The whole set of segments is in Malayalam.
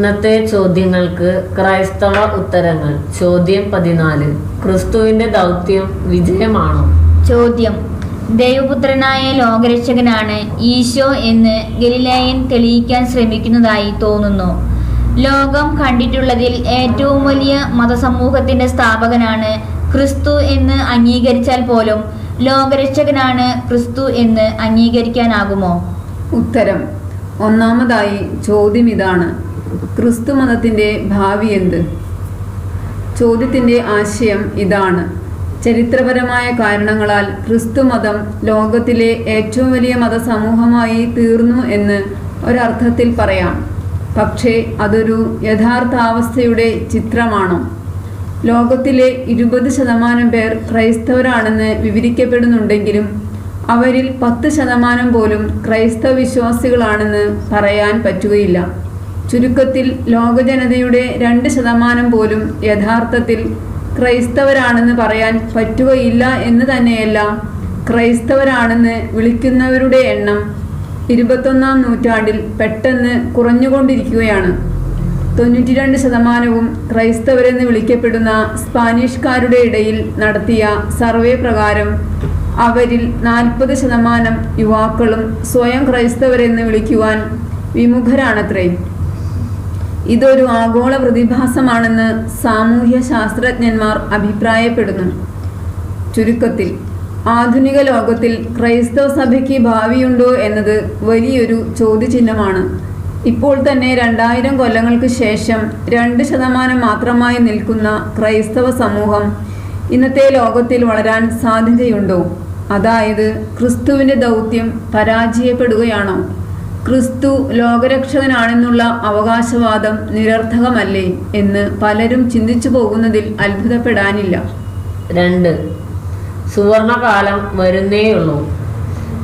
ഇന്നത്തെ ചോദ്യങ്ങൾക്ക് ക്രൈസ്തവ ഉത്തരങ്ങൾ. ചോദ്യം 14. ക്രിസ്തുവിന്റെ ദൗത്യം വിജയമാണോ? ചോദ്യം: ദൈവപുത്രനായ ലോകരക്ഷകനാണ് ഈശോ എന്ന് ഗലീലയൻ തെളിയിക്കാൻ ശ്രമിക്കുന്നതായി തോന്നുന്നു. ലോകം കണ്ടിട്ടുള്ളതിൽ ഏറ്റവും വലിയ മതസമൂഹത്തിന്റെ സ്ഥാപകനാണ് ക്രിസ്തു എന്ന് അംഗീകരിച്ചാൽ പോലും ലോകരക്ഷകനാണ് ക്രിസ്തു എന്ന് അംഗീകരിക്കാനാകുമോ? ഉത്തരം: ഒന്നാമതായി ചോദ്യം ഇതാണ്: ക്രിസ്തു മതത്തിൻ്റെ ഭാവി എന്ത്? ചോദ്യത്തിൻ്റെ ആശയം ഇതാണ്: ചരിത്രപരമായ കാരണങ്ങളാൽ ക്രിസ്തു മതം ലോകത്തിലെ ഏറ്റവും വലിയ മതസമൂഹമായി തീർന്നു എന്ന് ഒരർത്ഥത്തിൽ പറയാം. പക്ഷേ അതൊരു യഥാർത്ഥാവസ്ഥയുടെ ചിത്രമാണോ? ലോകത്തിലെ 20% പേർ ക്രൈസ്തവരാണെന്ന് വിവരിക്കപ്പെടുന്നുണ്ടെങ്കിലും അവരിൽ 10% പോലും ക്രൈസ്തവ വിശ്വാസികളാണെന്ന് പറയാൻ പറ്റുകയില്ല. ചുരുക്കത്തിൽ ലോകജനതയുടെ 2% പോലും യഥാർത്ഥത്തിൽ ക്രൈസ്തവരാണെന്ന് പറയാൻ പറ്റുകയില്ല എന്ന് തന്നെയല്ല, ക്രൈസ്തവരാണെന്ന് വിളിക്കുന്നവരുടെ എണ്ണം 21-ാം നൂറ്റാണ്ടിൽ പെട്ടെന്ന് കുറഞ്ഞുകൊണ്ടിരിക്കുകയാണ്. 92% ക്രൈസ്തവരെന്ന് വിളിക്കപ്പെടുന്ന സ്പാനിഷ്കാരുടെ ഇടയിൽ നടത്തിയ സർവേ പ്രകാരം അവരിൽ 40% യുവാക്കളും സ്വയം ക്രൈസ്തവരെന്ന് വിളിക്കുവാൻ വിമുഖരാണത്രേ. ഇതൊരു ആഗോള പ്രതിഭാസമാണെന്ന് സാമൂഹ്യ ശാസ്ത്രജ്ഞന്മാർ അഭിപ്രായപ്പെടുന്നു. ചുരുക്കത്തിൽ ആധുനിക ലോകത്തിൽ ക്രൈസ്തവ സഭയ്ക്ക് ഭാവിയുണ്ടോ എന്നത് വലിയൊരു ചോദ്യചിഹ്നമാണ്. ഇപ്പോൾ തന്നെ 2000 കൊല്ലങ്ങൾക്ക് ശേഷം 2% മാത്രമായി നിൽക്കുന്ന ക്രൈസ്തവ സമൂഹം ഇന്നത്തെ ലോകത്തിൽ വളരാൻ സാധ്യതയുണ്ടോ? അതായത് ക്രിസ്തുവിൻ്റെ ദൗത്യം പരാജയപ്പെടുകയാണോ? ക്രിസ്തു ലോകരക്ഷകനാണെന്നുള്ള അവകാശവാദം നിരർത്ഥകമല്ലേ എന്ന് പലരും ചിന്തിച്ചു പോകുന്നതിൽ അത്ഭുതപ്പെടാനില്ല. 2. സുവർണകാലം വരുന്നേയുള്ളൂ.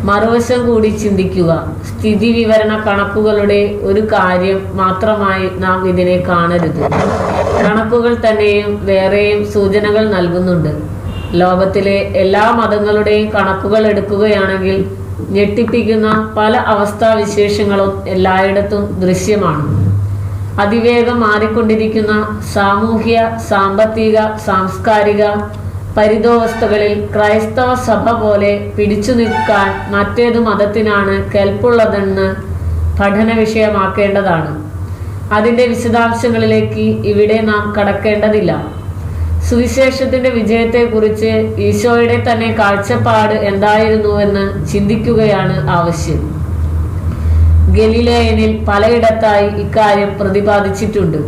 മറുവശം കൂടി ചിന്തിക്കുക. സ്ഥിതി വിവരണ കണക്കുകളുടെ ഒരു കാര്യം മാത്രമായി നാം ഇതിനെ കാണരുത്. കണക്കുകൾ തന്നെയും വേറെയും സൂചനകൾ നൽകുന്നുണ്ട്. ലോകത്തിലെ എല്ലാ മതങ്ങളുടെയും കണക്കുകൾ എടുക്കുകയാണെങ്കിൽ ഞെട്ടിപ്പിക്കുന്ന പല അവസ്ഥാവിശേഷങ്ങളും എല്ലായിടത്തും ദൃശ്യമാണ്. അതിവേഗം മാറിക്കൊണ്ടിരിക്കുന്ന സാമൂഹ്യ, സാമ്പത്തിക, സാംസ്കാരിക പരിതോവസ്ഥകളിൽ ക്രൈസ്തവ സഭ പോലെ പിടിച്ചു നിൽക്കാൻ മറ്റേതു മതത്തിനാണ് കെൽപ്പുള്ളതെന്ന് പഠന വിഷയമാക്കേണ്ടതാണ്. അതിൻ്റെ വിശദാംശങ്ങളിലേക്ക് ഇവിടെ നാം കടക്കേണ്ടതില്ല. സുവിശേഷത്തിന്റെ വിജയത്തെക്കുറിച്ച് ഈശോയുടെ തന്നെ കാഴ്ചപ്പാട് എന്തായിരുന്നുവെന്ന് ചിന്തിക്കുകയാണ് ആവശ്യം. ഗലീലയനിൽ പലയിടത്തായി ഇക്കാര്യം പ്രതിപാദിച്ചിട്ടുണ്ട്.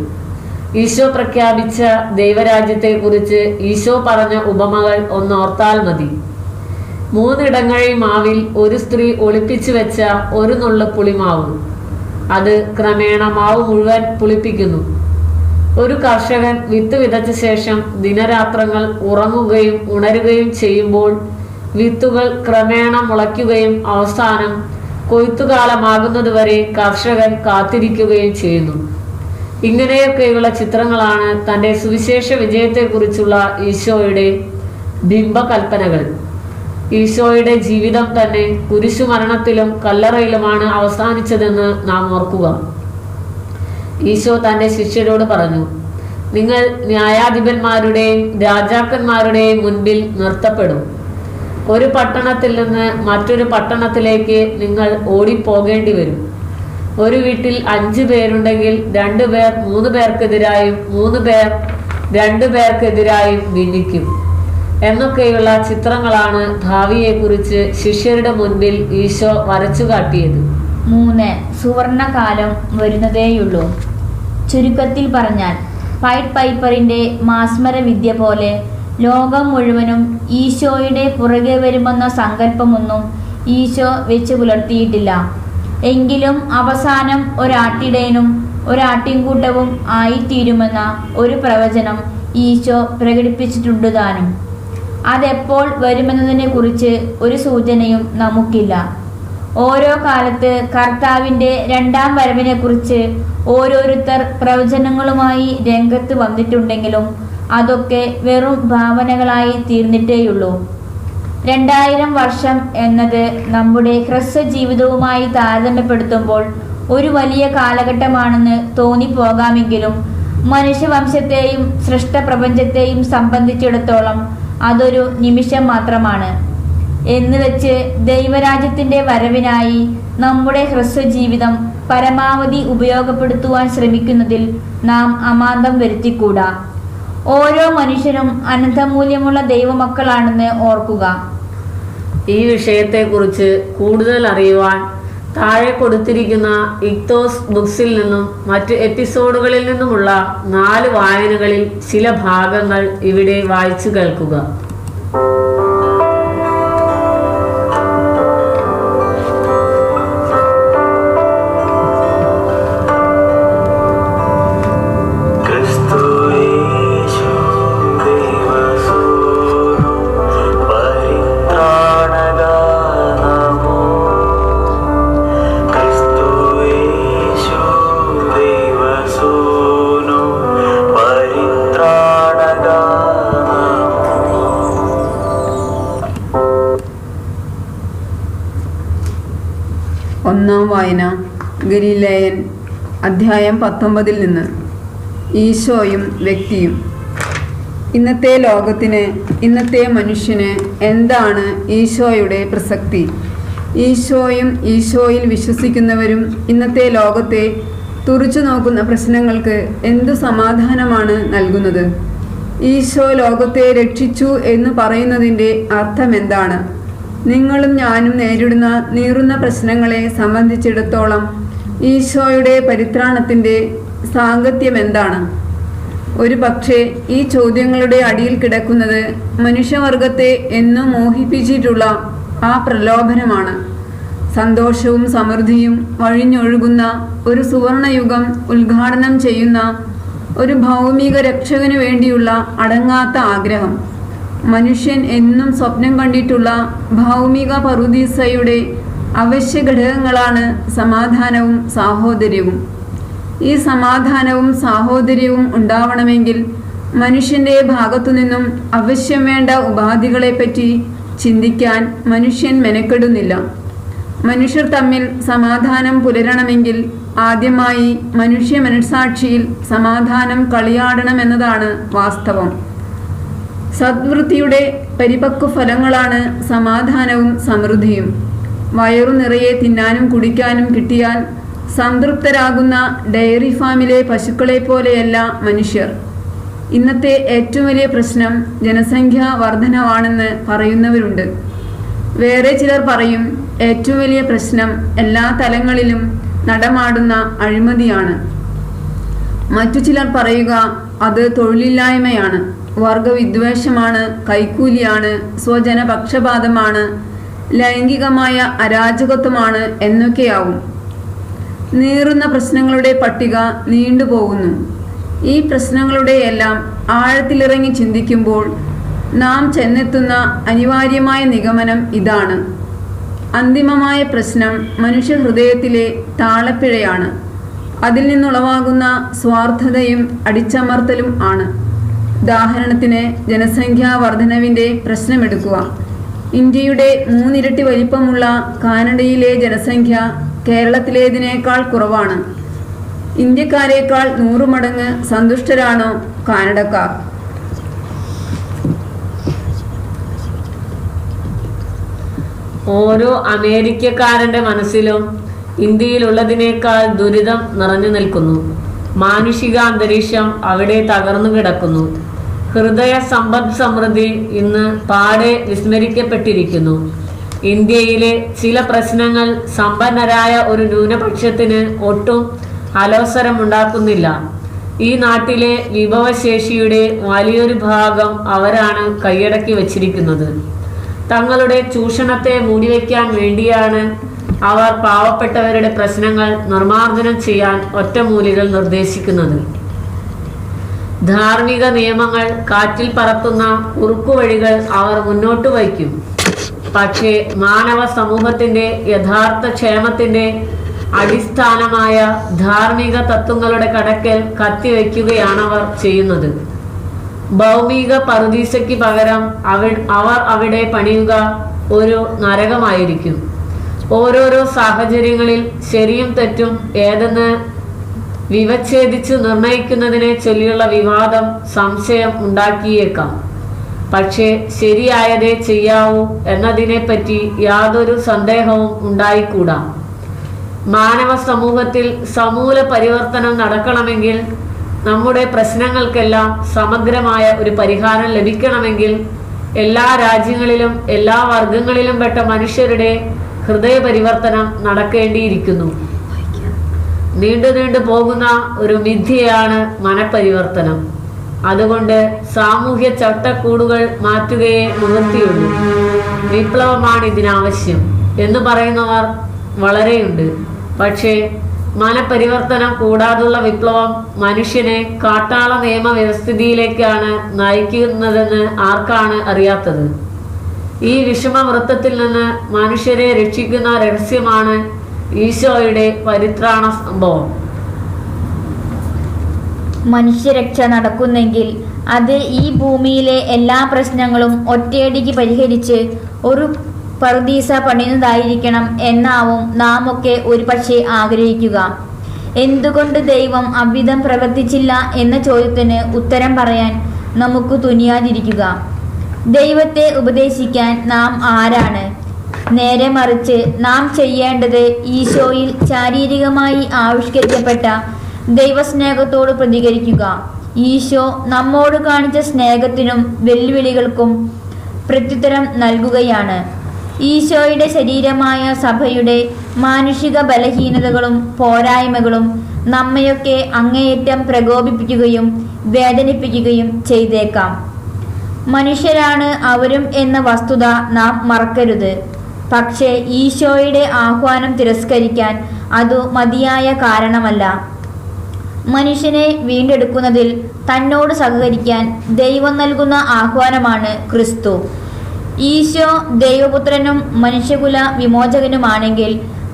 ഈശോ പ്രഖ്യാപിച്ച ദൈവരാജ്യത്തെക്കുറിച്ച് ഈശോ പറഞ്ഞ ഉപമകൾ ഒന്നോർത്താൽ മതി. 3 ഇടങ്ങഴി മാവിൽ ഒരു സ്ത്രീ ഒളിപ്പിച്ചു വെച്ച ഒരു നുള്ളു പുളിമാവ്. അത് ക്രമേണ മാവ് മുഴുവൻ പുളിപ്പിക്കുന്നു. ഒരു കർഷകൻ വിത്ത് വിതച്ച ശേഷം ദിനരാത്രങ്ങൾ ഉറങ്ങുകയും ഉണരുകയും ചെയ്യുമ്പോൾ വിത്തുകൾ ക്രമേണ മുളയ്ക്കുകയും അവസാനം കൊയ്ത്തുകാലമാകുന്നതുവരെ കർഷകൻ കാത്തിരിക്കുകയും ചെയ്യുന്നു. ഇങ്ങനെയൊക്കെയുള്ള ചിത്രങ്ങളാണ് തൻ്റെ സുവിശേഷ വിജയത്തെക്കുറിച്ചുള്ള ഈശോയുടെ ബിംബകൽപ്പനകൾ. ഈശോയുടെ ജീവിതം തന്നെ കുരിശുമരണത്തിലും കല്ലറയിലുമാണ് അവസാനിച്ചതെന്ന് നാം ഓർക്കുക. ഈശോ തൻ്റെ ശിഷ്യരോട് പറഞ്ഞു: നിങ്ങൾ ന്യായാധിപന്മാരുടെയും രാജാക്കന്മാരുടെയും മുൻപിൽ നിർത്തപ്പെടും. ഒരു പട്ടണത്തിൽ നിന്ന് മറ്റൊരു പട്ടണത്തിലേക്ക് നിങ്ങൾ ഓടിപ്പോകേണ്ടി വരും. ഒരു വീട്ടിൽ 5 പേരുണ്ടെങ്കിൽ 2 പേർ 3 പേർക്കെതിരായും 3 പേർ 2 പേർക്കെതിരായും ഭിന്നിക്കും എന്നൊക്കെയുള്ള ചിത്രങ്ങളാണ് ഭാവിയെക്കുറിച്ച് ശിഷ്യരുടെ മുൻപിൽ ഈശോ വരച്ചു കാട്ടിയത്. 3. സുവർണകാലം വരുന്നതേയുള്ളൂ. ചുരുക്കത്തിൽ പറഞ്ഞാൽ പൈറ്റ് പൈപ്പറിന്റെ മാസ്മര വിദ്യ പോലെ ലോകം മുഴുവനും ഈശോയുടെ പുറകെ വരുമെന്ന സങ്കല്പമൊന്നും ഈശോ വെച്ച് പുലർത്തിയിട്ടില്ല. എങ്കിലും അവസാനം ഒരാട്ടിടയനും ഒരാട്ടിൻകൂട്ടവും ആയിത്തീരുമെന്ന ഒരു പ്രവചനം ഈശോ പ്രകടിപ്പിച്ചിട്ടുണ്ട് താനും. അതെപ്പോൾ വരുമെന്നതിനെ കുറിച്ച് ഒരു സൂചനയും നമുക്കില്ല. ഓരോ കാലത്ത് കർത്താവിൻ്റെ 2ാം വരവിനെക്കുറിച്ച് ഓരോരുത്തർ പ്രവചനങ്ങളുമായി രംഗത്ത് വന്നിട്ടുണ്ടെങ്കിലും അതൊക്കെ വെറും ഭാവനകളായി തീർന്നിട്ടേയുള്ളൂ. 2000 വർഷം എന്നത് നമ്മുടെ ഹ്രസ്വ ജീവിതവുമായി താരതമ്യപ്പെടുത്തുമ്പോൾ ഒരു വലിയ കാലഘട്ടമാണെന്ന് തോന്നിപ്പോകാമെങ്കിലും മനുഷ്യവംശത്തെയും സൃഷ്ടപ്രപഞ്ചത്തെയും സംബന്ധിച്ചിടത്തോളം അതൊരു നിമിഷം മാത്രമാണ്. എന്നുവെച്ച് ദൈവരാജ്യത്തിൻ്റെ വരവിനായി നമ്മുടെ ഹ്രസ്വജീവിതം പരമാവധി ഉപയോഗപ്പെടുത്തുവാൻ ശ്രമിക്കുന്നതിൽ നാം അമാന്തം വരുത്തിക്കൂടാ. ഓരോ മനുഷ്യനും അനന്തമൂല്യമുള്ള ദൈവമക്കളാണെന്ന് ഓർക്കുക. ഈ വിഷയത്തെക്കുറിച്ച് കൂടുതൽ അറിയുവാൻ താഴെ കൊടുത്തിരിക്കുന്ന ഇക്തോസ് ബുക്സിൽ നിന്നും മറ്റ് എപ്പിസോഡുകളിൽ നിന്നുമുള്ള 4 വായനകളിൽ ചില ഭാഗങ്ങൾ ഇവിടെ വായിച്ചു കേൾക്കുക. ഒന്നാം വായന ഗലീലയൻ അധ്യായം 19 നിന്ന്. ഈശോയും വ്യക്തിയും. ഇന്നത്തെ ലോകത്തിന്, ഇന്നത്തെ മനുഷ്യന് എന്താണ് ഈശോയുടെ പ്രസക്തി? ഈശോയും ഈശോയിൽ വിശ്വസിക്കുന്നവരും ഇന്നത്തെ ലോകത്തെ തുറിച്ചു നോക്കുന്ന പ്രശ്നങ്ങൾക്ക് എന്തു സമാധാനമാണ് നൽകുന്നത്? ഈശോ ലോകത്തെ രക്ഷിച്ചു എന്ന് പറയുന്നതിൻ്റെ അർത്ഥമെന്താണ്? നിങ്ങളും ഞാനും നേരിടുന്ന നീറുന്ന പ്രശ്നങ്ങളെ സംബന്ധിച്ചിടത്തോളം ഈശോയുടെ പരിത്രാണത്തിൻ്റെ സാങ്കത്യം എന്താണ്? ഒരു പക്ഷേ ഈ ചോദ്യങ്ങളുടെ അടിയിൽ കിടക്കുന്നത് മനുഷ്യവർഗത്തെ എന്നും മോഹിപ്പിച്ചിട്ടുള്ള ആ പ്രലോഭനമാണ്. സന്തോഷവും സമൃദ്ധിയും വഴിഞ്ഞൊഴുകുന്ന ഒരു സുവർണയുഗം ഉദ്ഘാടനം ചെയ്യുന്ന ഒരു ഭൗമിക രക്ഷകന് വേണ്ടിയുള്ള അടങ്ങാത്ത ആഗ്രഹം. മനുഷ്യൻ എന്നും സ്വപ്നം കണ്ടിട്ടുള്ള ഭൗമിക പറുദീസയുടെ അവശ്യ ഘടകങ്ങളാണ് സമാധാനവും സാഹോദര്യവും. ഈ സമാധാനവും സാഹോദര്യവും ഉണ്ടാവണമെങ്കിൽ മനുഷ്യൻ്റെ ഭാഗത്തുനിന്നും അവശ്യം വേണ്ട ഉപാധികളെപ്പറ്റി ചിന്തിക്കാൻ മനുഷ്യൻ മെനക്കെടുന്നില്ല. മനുഷ്യർ തമ്മിൽ സമാധാനം പുലരണമെങ്കിൽ ആദ്യമായി മനുഷ്യ മനസ്സാക്ഷിയിൽ സമാധാനം കളിയാടണമെന്നതാണ് വാസ്തവം. സദ്വൃത്തിയുടെ പരിപക്വ ഫലങ്ങളാണ് സമാധാനവും സമൃദ്ധിയും. വയറു നിറയെ തിന്നാനും കുടിക്കാനും കിട്ടിയാൽ സംതൃപ്തരാകുന്ന ഡയറി ഫാമിലെ പശുക്കളെ പോലെയല്ല മനുഷ്യർ. ഇന്നത്തെ ഏറ്റവും വലിയ പ്രശ്നം ജനസംഖ്യാ വർധനവാണെന്ന് പറയുന്നവരുണ്ട്. വേറെ ചിലർ പറയും ഏറ്റവും വലിയ പ്രശ്നം എല്ലാ തലങ്ങളിലും നടമാടുന്ന അഴിമതിയാണ്. മറ്റു ചിലർ പറയുക അത് തൊഴിലില്ലായ്മയാണ്, വർഗവിദ്വേഷമാണ്, കൈക്കൂലിയാണ്, സ്വജനപക്ഷപാതമാണ്, ലൈംഗികമായ അരാജകത്വമാണ് എന്നൊക്കെയാവും. നീറുന്ന പ്രശ്നങ്ങളുടെ പട്ടിക നീണ്ടുപോകുന്നു. ഈ പ്രശ്നങ്ങളുടെയെല്ലാം ആഴത്തിലിറങ്ങി ചിന്തിക്കുമ്പോൾ നാം ചെന്നെത്തുന്ന അനിവാര്യമായ നിഗമനം ഇതാണ്: അന്തിമമായ പ്രശ്നം മനുഷ്യഹൃദയത്തിലെ താളപ്പിഴയാണ്. അതിൽ നിന്നുളവാകുന്ന സ്വാർത്ഥതയും അടിച്ചമർത്തലും ആണ്. ഉദാഹരണത്തിന് ജനസംഖ്യാ വർധനവിൻ്റെ പ്രശ്നമെടുക്കുക. ഇന്ത്യയുടെ 3 ഇരട്ടി വലിപ്പമുള്ള കാനഡയിലെ ജനസംഖ്യ കേരളത്തിലേതിനേക്കാൾ കുറവാണ്. ഇന്ത്യക്കാരേക്കാൾ 100 മടങ്ങ് സന്തുഷ്ടരാണോ കാനഡക്കാർ? ഓരോ അമേരിക്കക്കാരൻ്റെ മനസ്സിലും ഇന്ത്യയിലുള്ളതിനേക്കാൾ ദുരിതം നിറഞ്ഞു നിൽക്കുന്നു. മാനുഷിക അന്തരീക്ഷം അവിടെ തകർന്നു കിടക്കുന്നു. ഹൃദയ സമ്പദ് സമൃദ്ധി ഇന്ന് പാടെ വിസ്മരിക്കപ്പെട്ടിരിക്കുന്നു. ഇന്ത്യയിലെ ചില പ്രശ്നങ്ങൾ സമ്പന്നരായ ഒരു ന്യൂനപക്ഷത്തിന് ഒട്ടും അലോസരമുണ്ടാക്കുന്നില്ല. ഈ നാട്ടിലെ വിഭവശേഷിയുടെ വലിയൊരു ഭാഗം അവരാണ് കൈയടക്കി വച്ചിരിക്കുന്നത്. തങ്ങളുടെ ചൂഷണത്തെ മൂടിവെക്കാൻ വേണ്ടിയാണ് അവർ പാവപ്പെട്ടവരുടെ പ്രശ്നങ്ങൾ നിർമ്മാർജ്ജനം ചെയ്യാൻ ഒറ്റമൂലികൾ നിർദ്ദേശിക്കുന്നത്. ധാർമ്മിക നിയമങ്ങൾ കാറ്റിൽ പറത്തുന്ന കുറുക്കുവഴികൾ അവർ മുന്നോട്ട് വയ്ക്കും. പക്ഷേ മാനവ സമൂഹത്തിന്റെ യഥാർത്ഥ ക്ഷേമത്തിന്റെ അടിസ്ഥാനമായ ധാർമ്മിക തത്വങ്ങളുടെ കടക്കൽ കത്തിവെക്കുകയാണവർ ചെയ്യുന്നത്. ഭൗമിക പറുദീസയ്ക്ക് പകരം അവർ അവിടെ പണിയുക ഒരു നരകമായിരിക്കും. ഓരോരോ സാഹചര്യങ്ങളിൽ ശരിയും തെറ്റും ഏതെന്ന് വിവച്ഛേദിച്ച് നിർണയിക്കുന്നതിനെ ചൊല്ലിയുള്ള വിവാദം സംശയം ഉണ്ടാക്കിയേക്കാം. പക്ഷേ ശരിയായതേ ചെയ്യാവൂ എന്നതിനെപ്പറ്റി യാതൊരു സന്ദേഹവും ഉണ്ടായിക്കൂടാ. മാനവ സമൂഹത്തിൽ സമൂല പരിവർത്തനം നടക്കണമെങ്കിൽ, നമ്മുടെ പ്രശ്നങ്ങൾക്കെല്ലാം സമഗ്രമായ ഒരു പരിഹാരം ലഭിക്കണമെങ്കിൽ, എല്ലാ രാജ്യങ്ങളിലും എല്ലാ വർഗങ്ങളിലും പെട്ട മനുഷ്യരുടെ ഹൃദയ പരിവർത്തനം നടക്കേണ്ടിയിരിക്കുന്നു. നീണ്ടു പോകുന്ന ഒരു മിഥ്യയാണ് മനപരിവർത്തനം. അതുകൊണ്ട് സാമൂഹ്യ ചട്ടക്കൂടുകൾ മാറ്റുകയേ നിവൃത്തിയുള്ളൂ. വിപ്ലവമാണ് ഇതിനാവശ്യം എന്ന് പറയുന്നവർ വളരെയുണ്ട്. പക്ഷേ മനപരിവർത്തനം കൂടാതുള്ള വിപ്ലവം മനുഷ്യനെ കാട്ടാള നിയമ വ്യവസ്ഥിതിയിലേക്കാണ് നയിക്കുന്നതെന്ന് ആർക്കാണ് അറിയാത്തത്? ഈ വിഷമവൃത്തത്തിൽ നിന്ന് മനുഷ്യരെ രക്ഷിക്കുന്ന രഹസ്യമാണ് ഈശോയുടെ പരിത്രാണ സംഭവം. മനുഷ്യരക്ഷ നടക്കുന്നെങ്കിൽ അത് ഈ ഭൂമിയിലെ എല്ലാ പ്രശ്നങ്ങളും ഒറ്റയടിക്ക് പരിഹരിച്ച് ഒരു പറുദീസ പണിയുന്നതായിരിക്കണം എന്നാവും നാം ഒക്കെ ഒരു പക്ഷേ ആഗ്രഹിക്കുക. എന്തുകൊണ്ട് ദൈവം അவ்விധം പ്രവർത്തിച്ചില്ല എന്ന ചോദ്യത്തിന് ഉത്തരം പറയാൻ നമുക്ക് തുനിയാതിരിക്കുക. ദൈവത്തെ ഉപദേശിക്കാൻ നാം ആരാണ്? നേരെ മറിച്ച് നാം ചെയ്യേണ്ടത് ഈശോയിൽ ശാരീരികമായി ആവിഷ്കരിക്കപ്പെട്ട ദൈവസ്നേഹത്തോട് പ്രതികരിക്കുക. ഈശോ നമ്മോട് കാണിച്ച സ്നേഹത്തിനും വെല്ലുവിളികൾക്കും പ്രത്യുത്തരം നൽകുകയാണ്. ഈശോയുടെ ശരീരമായ സഭയുടെ മാനുഷിക ബലഹീനതകളും പോരായ്മകളും നമ്മയൊക്കെ അങ്ങേയറ്റം പ്രകോപിപ്പിക്കുകയും വേദനിപ്പിക്കുകയും ചെയ്തേക്കാം. മനുഷ്യരാണ് അവരും എന്ന വസ്തുത നാം മറക്കരുത്. പക്ഷേ ഈശോയുടെ ആഹ്വാനം തിരസ്കരിക്കാൻ അതു മതിയായ കാരണമല്ല. മനുഷ്യനെ വീണ്ടെടുക്കുന്നതിൽ തന്നോട് സഹകരിക്കാൻ ദൈവം നൽകുന്ന ആഹ്വാനമാണ് ക്രിസ്തു. ഈശോ ദൈവപുത്രനും മനുഷ്യകുല വിമോചകനുമാണെങ്കിൽ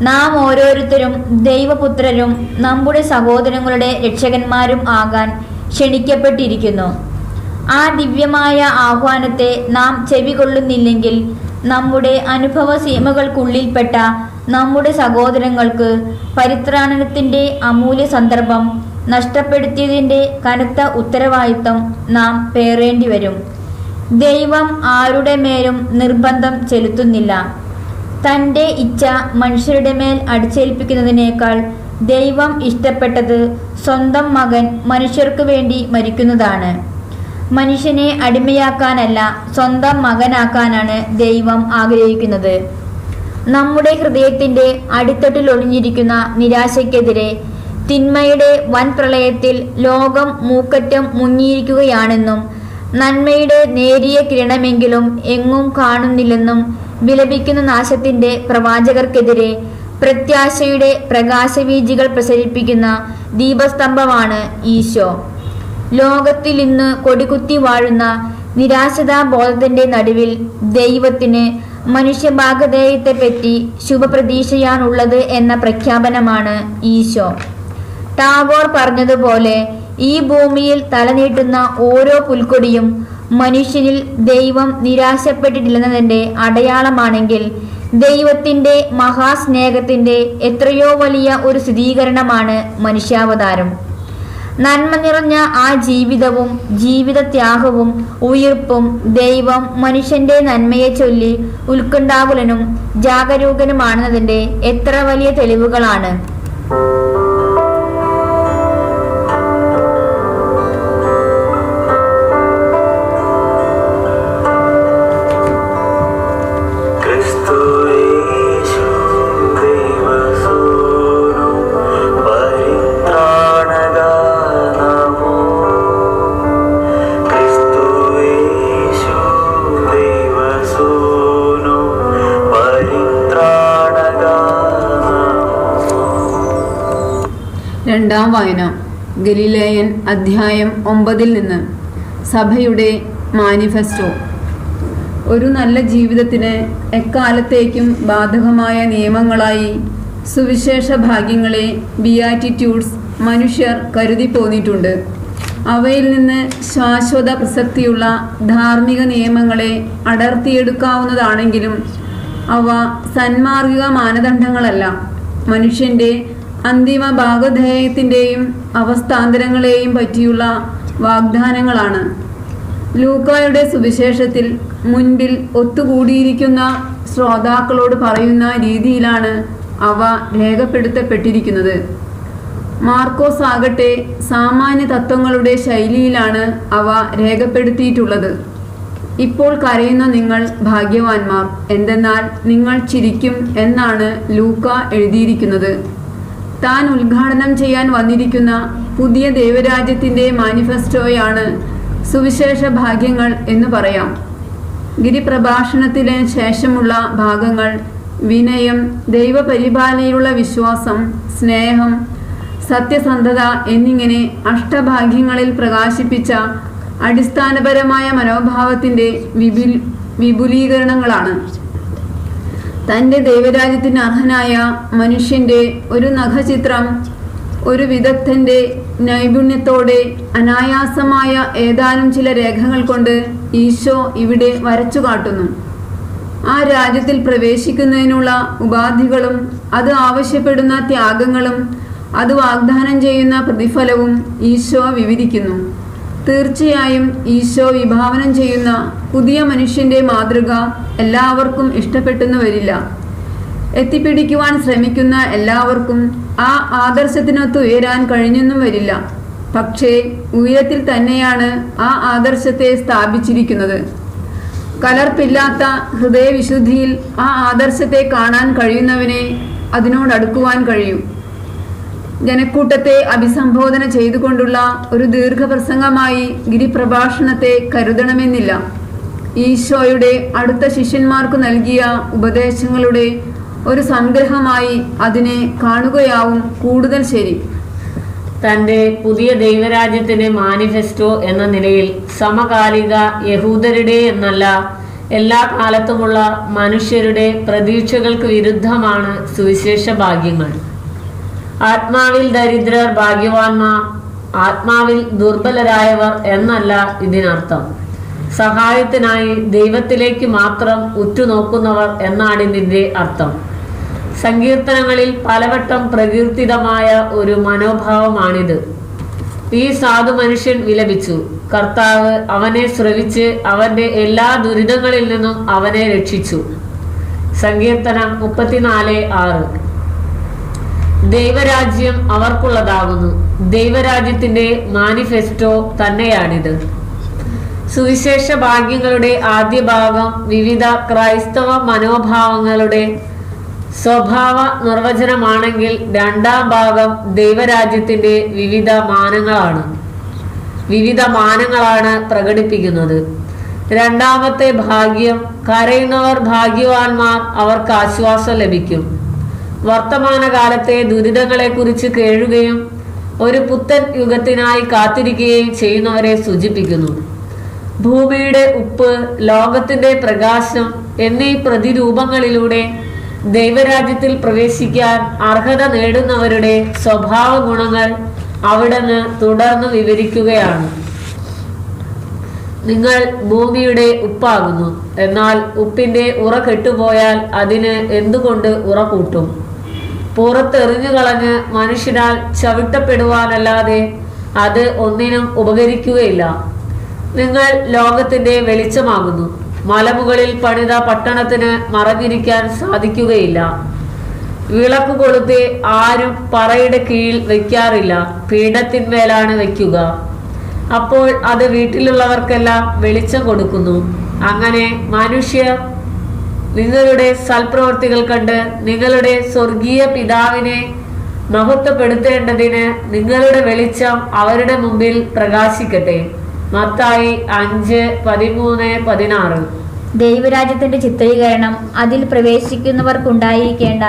നാം ഓരോരുത്തരും ദൈവപുത്രരും നമ്മുടെ സഹോദരങ്ങളുടെ രക്ഷകന്മാരും ആകാൻ ക്ഷണിക്കപ്പെട്ടിരിക്കുന്നു. ആ ദിവ്യമായ ആഹ്വാനത്തെ നാം ചെവികൊള്ളുന്നില്ലെങ്കിൽ നമ്മുടെ അനുഭവ സീമകൾക്കുള്ളിൽപ്പെട്ട നമ്മുടെ സഹോദരങ്ങൾക്ക് പരിത്രാണനത്തിൻ്റെ അമൂല്യ സന്ദർഭം നഷ്ടപ്പെടുത്തിയതിൻ്റെ കനത്ത ഉത്തരവാദിത്വം നാം പേറേണ്ടി വരും. ദൈവം ആരുടെ മേലും നിർബന്ധം ചെലുത്തുന്നില്ല. തൻ്റെ ഇച്ഛ മനുഷ്യരുടെ മേൽ അടിച്ചേൽപ്പിക്കുന്നതിനേക്കാൾ ദൈവം ഇഷ്ടപ്പെട്ടത് സ്വന്തം മകൻ മനുഷ്യർക്ക് വേണ്ടി മരിക്കുന്നതാണ്. മനുഷ്യനെ അടിമയാക്കാനല്ല, സ്വന്തം മകനാക്കാനാണ് ദൈവം ആഗ്രഹിക്കുന്നത്. നമ്മുടെ ഹൃദയത്തിൻ്റെ അടിത്തട്ടിൽ ഒളിഞ്ഞിരിക്കുന്ന നിരാശയ്ക്കെതിരെ തിന്മയുടെ വൻ പ്രളയത്തിൽ ലോകം മൂക്കറ്റം മുങ്ങിയിരിക്കുകയാണെന്നും നന്മയുടെ നേരിയ കിരണമെങ്കിലും എങ്ങും കാണുന്നില്ലെന്നും വിലപിക്കുന്ന നാശത്തിൻ്റെ പ്രവാചകർക്കെതിരെ പ്രത്യാശയുടെ പ്രകാശവീജികൾ പ്രസരിപ്പിക്കുന്ന ദീപസ്തംഭമാണ് ഈശോ. ലോകത്തിൽ ഇന്ന് കൊടികുത്തി വാഴുന്ന നിരാശതാബോധത്തിൻ്റെ നടുവിൽ ദൈവത്തിന് മനുഷ്യഭാഗധേയത്തെപ്പറ്റി ശുഭപ്രതീക്ഷയാണുള്ളത് എന്ന പ്രഖ്യാപനമാണ് ഈശോ. ടാഗോർ പറഞ്ഞതുപോലെ, ഈ ഭൂമിയിൽ തലനീട്ടുന്ന ഓരോ പുൽക്കൊടിയും മനുഷ്യനിൽ ദൈവം നിരാശപ്പെട്ടിട്ടില്ലെന്നതിൻ്റെ അടയാളമാണെങ്കിൽ ദൈവത്തിൻ്റെ മഹാസ്നേഹത്തിൻ്റെ എത്രയോ വലിയ ഒരു സ്ഥിരീകരണമാണ് മനുഷ്യാവതാരം. നന്മ നിറഞ്ഞ ആ ജീവിതവും ജീവിതത്യാഗവും ഉയിർപ്പും ദൈവം മനുഷ്യന്റെ നന്മയെ ചൊല്ലി ഉത്കണ്ഠാകുലനും ജാഗരൂകനുമാണെന്നതിൻ്റെ എത്ര വലിയ തെളിവുകളാണ്. രണ്ടാം വായന ഗലീലേയൻ അധ്യായം 9 നിന്ന്. സഭയുടെ മാനിഫെസ്റ്റോ. ഒരു നല്ല ജീവിതത്തിന് എക്കാലത്തേക്കും ബാധകമായ നിയമങ്ങളായി സുവിശേഷ ഭാഗ്യങ്ങളെ ബിയാറ്റിറ്റ്യൂഡ്സ് മനുഷ്യർ കരുതി പോന്നിട്ടുണ്ട്. അവയിൽ നിന്ന് ശാശ്വത പ്രസക്തിയുള്ള ധാർമ്മിക നിയമങ്ങളെ അടർത്തിയെടുക്കാവുന്നതാണെങ്കിലും അവ സന്മാർഗിക മാനദണ്ഡങ്ങളല്ല, മനുഷ്യന്റെ അന്തിമ ഭാഗധേയത്തിൻ്റെയും അവസ്ഥാന്തരങ്ങളെയും പറ്റിയുള്ള വാഗ്ദാനങ്ങളാണ്. ലൂക്കായുടെ സുവിശേഷത്തിൽ മുൻപിൽ ഒത്തുകൂടിയിരിക്കുന്ന ശ്രോതാക്കളോട് പറയുന്ന രീതിയിലാണ് അവ രേഖപ്പെടുത്തപ്പെട്ടിരിക്കുന്നത്. മാർക്കോസ് ആകട്ടെ സാമാന്യ തത്വങ്ങളുടെ ശൈലിയിലാണ് അവ രേഖപ്പെടുത്തിയിട്ടുള്ളത്. ഇപ്പോൾ കരയുന്ന നിങ്ങൾ ഭാഗ്യവാന്മാർ, എന്തെന്നാൽ നിങ്ങൾ ചിരിക്കും എന്നാണ് ലൂക്ക എഴുതിയിരിക്കുന്നത്. താൻ ഉദ്ഘാടനം ചെയ്യാൻ വന്നിരിക്കുന്ന പുതിയ ദൈവരാജ്യത്തിൻ്റെ മാനിഫെസ്റ്റോയാണ് സുവിശേഷ ഭാഗ്യങ്ങൾ എന്ന് പറയാം. ഗിരിപ്രഭാഷണത്തിന് ശേഷമുള്ള ഭാഗങ്ങൾ വിനയം, ദൈവപരിപാലനയിലുള്ള വിശ്വാസം, സ്നേഹം, സത്യസന്ധത എന്നിങ്ങനെ അഷ്ടഭാഗ്യങ്ങളിൽ പ്രകാശിപ്പിച്ച അടിസ്ഥാനപരമായ മനോഭാവത്തിൻ്റെ വിപുലീകരണങ്ങളാണ്. തൻ്റെ ദൈവരാജ്യത്തിന് അർഹനായ മനുഷ്യൻ്റെ ഒരു നഖചിത്രം ഒരു വിദഗ്ധൻ്റെ നൈപുണ്യത്തോടെ അനായാസമായ ഏതാനും ചില രേഖകൾ കൊണ്ട് ഈശോ ഇവിടെ വരച്ചു കാട്ടുന്നു. ആ രാജ്യത്തിൽ പ്രവേശിക്കുന്നതിനുള്ള ഉപാധികളും അത് ആവശ്യപ്പെടുന്ന ത്യാഗങ്ങളും അത് വാഗ്ദാനം ചെയ്യുന്ന പ്രതിഫലവും ഈശോ വിവരിക്കുന്നു. തീർച്ചയായും ഈശോ വിഭാവനം ചെയ്യുന്ന പുതിയ മനുഷ്യൻ്റെ മാതൃക എല്ലാവർക്കും ഇഷ്ടപ്പെട്ടെന്ന് വരില്ല. എത്തിപ്പിടിക്കുവാൻ ശ്രമിക്കുന്ന എല്ലാവർക്കും ആ ആദർശത്തിനൊത്ത് ഉയരാൻ കഴിഞ്ഞെന്നും വരില്ല. പക്ഷേ ഉയരത്തിൽ തന്നെയാണ് ആ ആദർശത്തെ സ്ഥാപിച്ചിരിക്കുന്നത്. കലർപ്പില്ലാത്ത ഹൃദയവിശുദ്ധിയിൽ ആ ആദർശത്തെ കാണാൻ കഴിയുന്നവനെ അതിനോടടുക്കുവാൻ കഴിയും. ജനക്കൂട്ടത്തെ അഭിസംബോധന ചെയ്തുകൊണ്ടുള്ള ഒരു ദീർഘപ്രസംഗമായി ഗിരിപ്രഭാഷണത്തെ കരുതണമെന്നില്ല. ഈശോയുടെ അടുത്ത ശിഷ്യന്മാർക്ക് നൽകിയ ഉപദേശങ്ങളുടെ ഒരു സംഗ്രഹമായി അതിനെ കാണുകയാവും കൂടുതൽ ശരി. തൻ്റെ പുതിയ ദൈവരാജ്യത്തിന്റെ മാനിഫെസ്റ്റോ എന്ന നിലയിൽ സമകാലിക യഹൂദരുടെ എന്നല്ല എല്ലാ കാലത്തുമുള്ള മനുഷ്യരുടെ പ്രതീക്ഷകൾക്ക് വിരുദ്ധമാണ് സുവിശേഷ ഭാഗ്യങ്ങൾ. ആത്മാവിൽ ദരിദ്രർ ഭാഗ്യവാന്മാർ, ആത്മാവിൽ ദുർബലരായവർ എന്നല്ല ഇതിനർത്ഥം. സഹായത്തിനായി ദൈവത്തിലേക്ക് മാത്രം ഉറ്റുനോക്കുന്നവർ എന്നാണ് ഇതിൻ്റെ അർത്ഥം. സങ്കീർത്തനങ്ങളിൽ പലവട്ടം പ്രകീർത്തിതമായ ഒരു മനോഭാവമാണിത്. ഈ സാധു മനുഷ്യൻ വിലപിച്ചു, കർത്താവ് അവനെ ശ്രവിച്ച് അവന്റെ എല്ലാ ദുരിതങ്ങളിൽ നിന്നും അവനെ രക്ഷിച്ചു. സങ്കീർത്തനം 34:6. ദൈവരാജ്യം അവർക്കുള്ളതാകുന്നു. ദൈവരാജ്യത്തിന്റെ മാനിഫെസ്റ്റോ തന്നെയാണിത്. സുവിശേഷ ഭാഗ്യങ്ങളുടെ ആദ്യ ഭാഗം വിവിധ ക്രൈസ്തവ മനോഭാവങ്ങളുടെ സ്വഭാവ നിർവചനമാണെങ്കിൽ രണ്ടാം ഭാഗം ദൈവരാജ്യത്തിന്റെ വിവിധ മാനങ്ങളാണ് പ്രകടിപ്പിക്കുന്നത്. രണ്ടാമത്തെ ഭാഗ്യം, കരയുന്നവർ ഭാഗ്യവാന്മാർ, അവർക്ക് ആശ്വാസം ലഭിക്കും. വർത്തമാനകാലത്തെ ദുരിതങ്ങളെക്കുറിച്ച് കേഴുകയും ഒരു പുത്തൻ യുഗത്തിനായി കാത്തിരിക്കുകയും ചെയ്യുന്നവരെ സൂചിപ്പിക്കുന്നു. ഭൂമിയുടെ ഉപ്പ്, ലോകത്തിന്റെ പ്രകാശം എന്നീ പ്രതിരൂപങ്ങളിലൂടെ ദൈവരാജ്യത്തിൽ പ്രവേശിക്കാൻ അർഹത നേടുന്നവരുടെ സ്വഭാവ ഗുണങ്ങൾ അവിടുന്ന് തുടർന്ന് വിവരിക്കുകയാണ്. നിങ്ങൾ ഭൂമിയുടെ ഉപ്പാകുന്നു. എന്നാൽ ഉപ്പിന്റെ ഉറ കെട്ടുപോയാൽ അതിന് എന്തുകൊണ്ട് ഉറ കൂട്ടും? പുറത്തെറിഞ്ഞു കളഞ്ഞ് മനുഷ്യനാൽ ചവിട്ടപ്പെടുവാനല്ലാതെ അത് ഒന്നിനും ഉപകരിക്കുകയില്ല. നിങ്ങൾ ലോകത്തിന്റെ വെളിച്ചമാകുന്നു. മലമുകളിൽ പണിത പട്ടണത്തിന് മറഞ്ഞിരിക്കാൻ സാധിക്കുകയില്ല. വിളക്ക് കൊളുത്തി ആരും പറയുടെ കീഴിൽ വയ്ക്കാറില്ല, പീഠത്തിന്മേലാണ് വയ്ക്കുക. അപ്പോൾ അത് വീട്ടിലുള്ളവർക്കെല്ലാം വെളിച്ചം കൊടുക്കുന്നു. അങ്ങനെ മനുഷ്യർ നിങ്ങളുടെ സൽപ്രവൃത്തികൾ കണ്ട് നിങ്ങളുടെ സ്വർഗീയ പിതാവിനെ മഹത്വപ്പെടുത്തേണ്ടതിന് നിങ്ങളുടെ വെളിച്ചം അവരുടെ മുമ്പിൽ പ്രകാശിക്കട്ടെ. മത്തായി 5:13-16. ദൈവരാജ്യത്തിന്റെ ചിത്രീകരണം അതിൽ പ്രവേശിക്കുന്നവർക്കുണ്ടായിരിക്കേണ്ട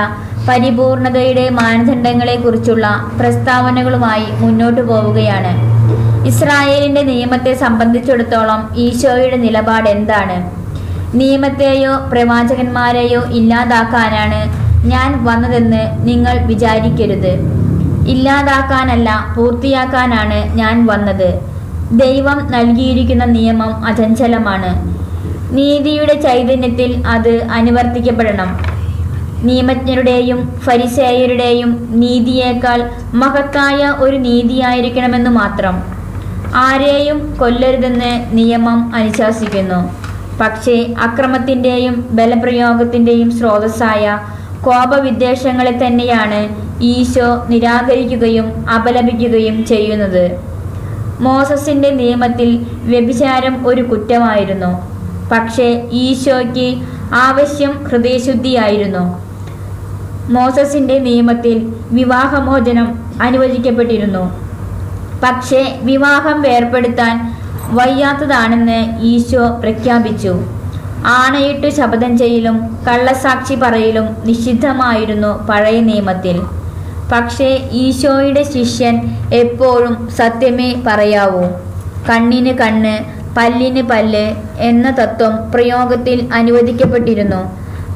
പരിപൂർണതയുടെ മാനദണ്ഡങ്ങളെക്കുറിച്ചുള്ള പ്രസ്താവനകളുമായി മുന്നോട്ടു പോവുകയാണ്. ഇസ്രായേലിന്റെ നിയമത്തെ സംബന്ധിച്ചിടത്തോളം ഈശോയുടെ നിലപാട് എന്താണ്? നിയമത്തെയോ പ്രവാചകന്മാരെയോ ഇല്ലാതാക്കാനാണ് ഞാൻ വന്നതെന്ന് നിങ്ങൾ വിചാരിക്കരുത്. ഇല്ലാതാക്കാനല്ല, പൂർത്തിയാക്കാനാണ് ഞാൻ വന്നത്. ദൈവം നൽകിയിരിക്കുന്ന നിയമം അചഞ്ചലമാണ്. നീതിയുടെ ചൈതന്യത്തിൽ അത് അനുവർത്തിക്കപ്പെടണം. നിയമജ്ഞരുടെയും ഫരിസേയരുടെയും നീതിയേക്കാൾ മഹത്തായ ഒരു നീതിയായിരിക്കണമെന്നു മാത്രം. ആരെയും കൊല്ലരുതെന്ന് നിയമം അനുശാസിക്കുന്നു. പക്ഷേ അക്രമത്തിൻ്റെയും ബലപ്രയോഗത്തിൻ്റെയും സ്രോതസ്സായ കോപവിദ്വേഷങ്ങളെ തന്നെയാണ് ഈശോ നിരാകരിക്കുകയും അപലപിക്കുകയും ചെയ്യുന്നത്. മോസസിൻ്റെ നിയമത്തിൽ വ്യഭിചാരം ഒരു കുറ്റമായിരുന്നു. പക്ഷേ ഈശോയ്ക്ക് ആവശ്യം ഹൃദയശുദ്ധിയായിരുന്നു. മോസസിൻ്റെ നിയമത്തിൽ വിവാഹമോചനം അനുവദിക്കപ്പെട്ടിരുന്നു. പക്ഷേ വിവാഹം വേർപെടുത്താൻ വയ്യാത്തതാണെന്ന് ഈശോ പ്രഖ്യാപിച്ചു. ആണയിട്ടു ശപഥം ചെയ്യലും കള്ളസാക്ഷി പറയലും നിഷിദ്ധമായിരുന്നു പഴയ നിയമത്തിൽ. പക്ഷേ ഈശോയുടെ ശിഷ്യൻ എപ്പോഴും സത്യമേ പറയാവൂ. കണ്ണിന് കണ്ണ്, പല്ലിന് പല്ല് എന്ന തത്വം പ്രയോഗത്തിൽ അനുവദിക്കപ്പെട്ടിരുന്നു.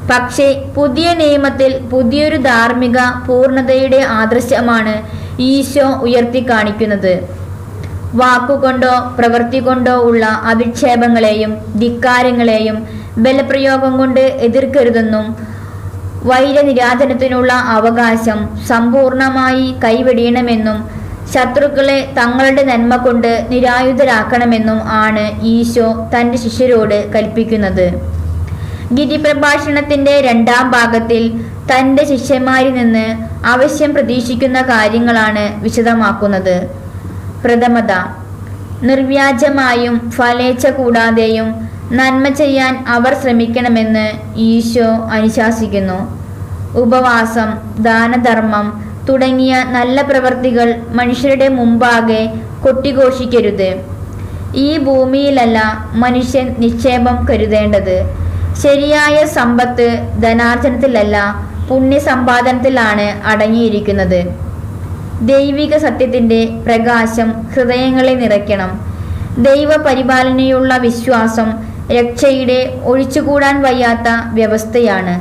പക്ഷേ പുതിയ നിയമത്തിൽ പുതിയൊരു ധാർമ്മിക പൂർണ്ണതയുടെ ആദർശമാണ് ഈശോ ഉയർത്തിക്കാണിക്കുന്നത്. വാക്കുകൊണ്ടോ പ്രവൃത്തി കൊണ്ടോ ഉള്ള അധിക്ഷേപങ്ങളെയും ധിക്കാരങ്ങളെയും ബലപ്രയോഗം കൊണ്ട് എതിർക്കരുതെന്നും വൈരനിരാധനത്തിനുള്ള അവകാശം സമ്പൂർണമായി കൈവെടിയണമെന്നും ശത്രുക്കളെ തങ്ങളുടെ നന്മ കൊണ്ട് നിരായുധരാക്കണമെന്നും ആണ് ഈശോ തൻ്റെ ശിഷ്യരോട് കൽപ്പിക്കുന്നത്. ഗിരിപ്രഭാഷണത്തിൻ്റെ 2ാം ഭാഗത്തിൽ തൻ്റെ ശിഷ്യന്മാരിൽ നിന്ന് അവശ്യം പ്രതീക്ഷിക്കുന്ന കാര്യങ്ങളാണ് വിശദമാക്കുന്നത്. പ്രഥമത, നിർവ്യാജമായും ഫലേച്ഛ കൂടാതെയും നന്മ ചെയ്യാൻ അവർ ശ്രമിക്കണമെന്ന് ഈശോ അനുശാസിക്കുന്നു. ഉപവാസം, ദാനധർമ്മം തുടങ്ങിയ നല്ല പ്രവൃത്തികൾ മനുഷ്യരുടെ മുമ്പാകെ കൊട്ടിഘോഷിക്കരുത്. ഈ ഭൂമിയിലല്ല മനുഷ്യൻ നിക്ഷേപം കരുതേണ്ടത്. ശരിയായ സമ്പത്ത് ധനാർജനത്തിലല്ല, പുണ്യസമ്പാദനത്തിലാണ് അടങ്ങിയിരിക്കുന്നത്. ദൈവിക സത്യത്തിൻ്റെ പ്രകാശം ഹൃദയങ്ങളെ നിറയ്ക്കണം. ദൈവപരിപാലനയുള്ള വിശ്വാസം രക്ഷയുടെ ഒഴിച്ചുകൂടാൻ വയ്യാത്ത വ്യവസ്ഥയാണ്.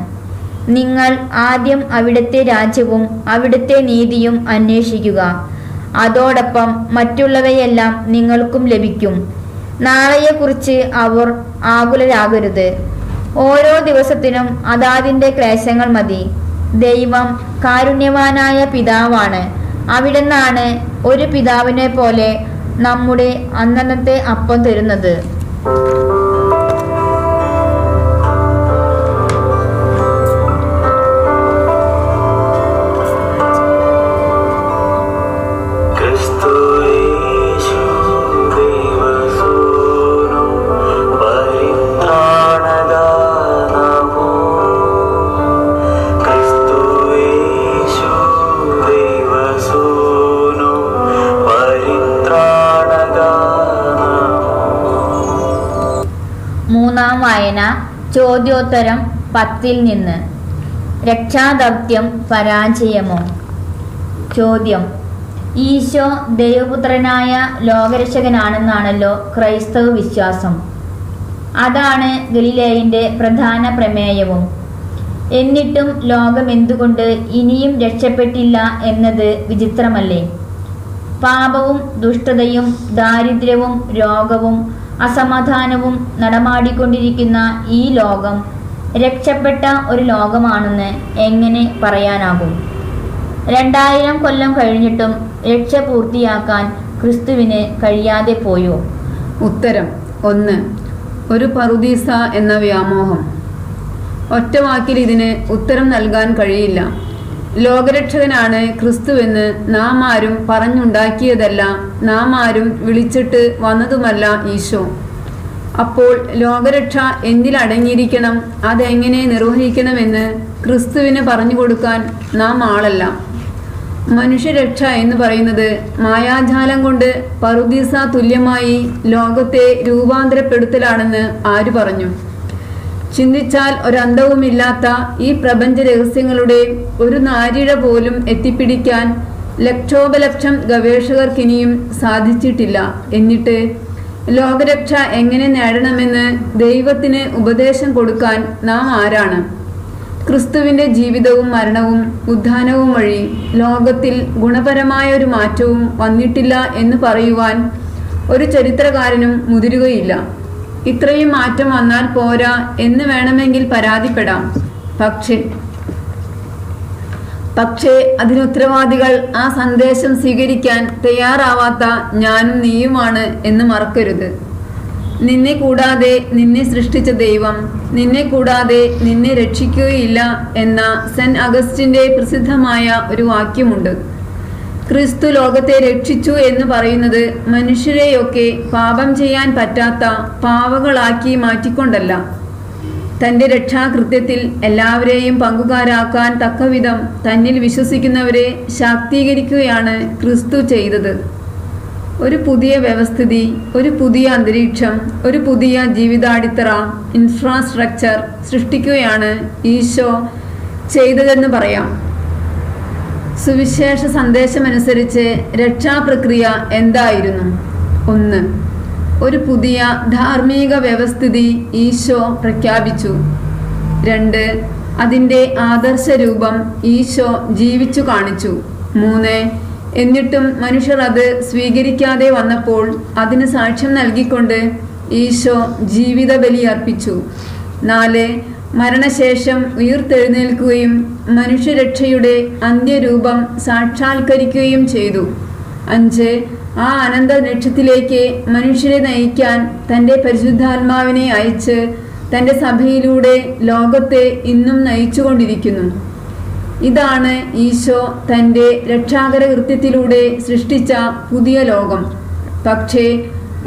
നിങ്ങൾ ആദ്യം അവിടുത്തെ രാജ്യവും അവിടുത്തെ നീതിയും അന്വേഷിക്കുക. അതോടൊപ്പം മറ്റുള്ളവയെല്ലാം നിങ്ങൾക്കും ലഭിക്കും. നാളെയെക്കുറിച്ച് അവർ ആകുലരാകരുത്. ഓരോ ദിവസത്തിനും അതാതിൻ്റെ ക്ലേശങ്ങൾ മതി. ദൈവം കാരുണ്യവാനായ പിതാവാണ്. അവിടുന്നാണ് ഒരു പിതാവിനെ പോലെ നമ്മുടെ അന്നന്നത്തെ അപ്പം തരുന്നത്. മൂന്നാം വായന ചോദ്യോത്തരം 10 നിന്ന്. രക്ഷാദൗത്യം പരാജയമോ? ചോദ്യം: ഈശോ ദൈവപുത്രനായ ലോകരക്ഷകനാണെന്നാണല്ലോ ക്രൈസ്തവ വിശ്വാസം. അതാണ് ഗലീലയിൻ്റെ പ്രധാന പ്രമേയവും. എന്നിട്ടും ലോകം എന്തുകൊണ്ട് ഇനിയും രക്ഷപ്പെട്ടില്ല എന്നത് വിചിത്രമല്ലേ? പാപവും ദുഷ്ടതയും ദാരിദ്ര്യവും രോഗവും അസമാധാനവും നടമാടിക്കൊണ്ടിരിക്കുന്ന ഈ ലോകം രക്ഷപ്പെട്ട ഒരു ലോകമാണെന്ന് എങ്ങനെ പറയാനാകും? 2000 കൊല്ലം കഴിഞ്ഞിട്ടും രക്ഷ പൂർത്തിയാക്കാൻ ക്രിസ്തുവിന് കഴിയാതെ പോയോ? ഉത്തരം: 1. ഒരു പറുദീസ എന്ന വ്യാമോഹം. ഒറ്റവാക്കിൽ ഇതിന് ഉത്തരം നൽകാൻ കഴിയില്ല. ലോകരക്ഷകനാണ് ക്രിസ്തുവെന്ന് നാം ആരും പറഞ്ഞുണ്ടാക്കിയതല്ല, നാം ആരും വിളിച്ചിട്ട് വന്നതുമല്ല ഈശോ. അപ്പോൾ ലോകരക്ഷ എന്തിലടങ്ങിയിരിക്കണം, അതെങ്ങനെ നിർവഹിക്കണമെന്ന് ക്രിസ്തുവിന് പറഞ്ഞു കൊടുക്കാൻ നാം ആളല്ല. മനുഷ്യരക്ഷ എന്ന് പറയുന്നത് മായാജാലം കൊണ്ട് പറുദീസ തുല്യമായി ലോകത്തെ രൂപാന്തരപ്പെടുത്തലാണെന്ന് ആര് പറഞ്ഞു? ചിന്തിച്ചാൽ ഒരന്തവുമില്ലാത്ത ഈ പ്രപഞ്ച രഹസ്യങ്ങളുടെ ഒരു നാഴിക പോലും എത്തിപ്പിടിക്കാൻ ലക്ഷോപലക്ഷം ഗവേഷകർക്കിനിയും സാധിച്ചിട്ടില്ല. എന്നിട്ട് ലോകരക്ഷ എങ്ങനെ നേടണമെന്ന് ദൈവത്തിന് ഉപദേശം കൊടുക്കാൻ നാം ആരാണ്? ക്രിസ്തുവിൻ്റെ ജീവിതവും മരണവും ഉത്ഥാനവും വഴി ലോകത്തിൽ ഗുണപരമായ ഒരു മാറ്റവും വന്നിട്ടില്ല എന്ന് പറയുവാൻ ഒരു ചരിത്രകാരനും മുതിരുകയില്ല. ഇത്രയും മാറ്റം വന്നാൽ പോരാ എന്ന് വേണമെങ്കിൽ പരാതിപ്പെടാം. പക്ഷേ അതിനുത്തരവാദികൾ ആ സന്ദേശം സ്വീകരിക്കാൻ തയ്യാറാവാത്ത ഞാനും നീയുമാണ് എന്ന് മറക്കരുത്. നിന്നെ കൂടാതെ നിന്നെ സൃഷ്ടിച്ച ദൈവം നിന്നെ കൂടാതെ നിന്നെ രക്ഷിക്കുകയില്ല എന്ന സെന്റ് അഗസ്റ്റിന്റെ പ്രസിദ്ധമായ ഒരു വാക്യമുണ്ട്. ക്രിസ്തു ലോകത്തെ രക്ഷിച്ചു എന്ന് പറയുന്നത് മനുഷ്യരെയൊക്കെ പാപം ചെയ്യാൻ പറ്റാത്ത പാവകളാക്കി മാറ്റിക്കൊണ്ടല്ല, തൻ്റെ രക്ഷാകൃത്യത്തിൽ എല്ലാവരെയും പങ്കുകാരാക്കാൻ തക്കവിധം തന്നിൽ വിശ്വസിക്കുന്നവരെ ശാക്തീകരിക്കുകയാണ് ക്രിസ്തു ചെയ്തത്. ഒരു പുതിയ വ്യവസ്ഥിതി, ഒരു പുതിയ അന്തരീക്ഷം, ഒരു പുതിയ ജീവിതാടിത്തറ, ഇൻഫ്രാസ്ട്രക്ചർ സൃഷ്ടിക്കുകയാണ് ഈശോ ചെയ്തതെന്ന് പറയാം. സുവിശേഷ സന്ദേശമനുസരിച്ച് രക്ഷാപ്രക്രിയ എന്തായിരുന്നു? 1. ഒരു പുതിയ ധാർമ്മിക വ്യവസ്ഥിതി ഈശോ പ്രഖ്യാപിച്ചു. 2. അതിൻ്റെ ആദർശ രൂപം ഈശോ ജീവിച്ചു കാണിച്ചു. 3. എന്നിട്ടും മനുഷ്യർ അത് സ്വീകരിക്കാതെ വന്നപ്പോൾ അതിന് സാക്ഷ്യം നൽകിക്കൊണ്ട് ഈശോ ജീവിത ബലി അർപ്പിച്ചു. 4. മരണശേഷം ഉയിർത്തെഴുന്നേൽക്കുകയും മനുഷ്യരക്ഷയുടെ അന്ത്യരൂപം സാക്ഷാത്കരിക്കുകയും ചെയ്തു. 5. ആ അനന്ത ലക്ഷ്യത്തിലേക്ക് മനുഷ്യരെ നയിക്കാൻ തൻ്റെ പരിശുദ്ധാത്മാവിനെ അയച്ച് തൻ്റെ സഭയിലൂടെ ലോകത്തെ ഇന്നും നയിച്ചുകൊണ്ടിരിക്കുന്നു. ഇതാണ് ഈശോ തൻ്റെ രക്ഷാകര കൃത്യത്തിലൂടെ സൃഷ്ടിച്ച പുതിയ ലോകം. പക്ഷേ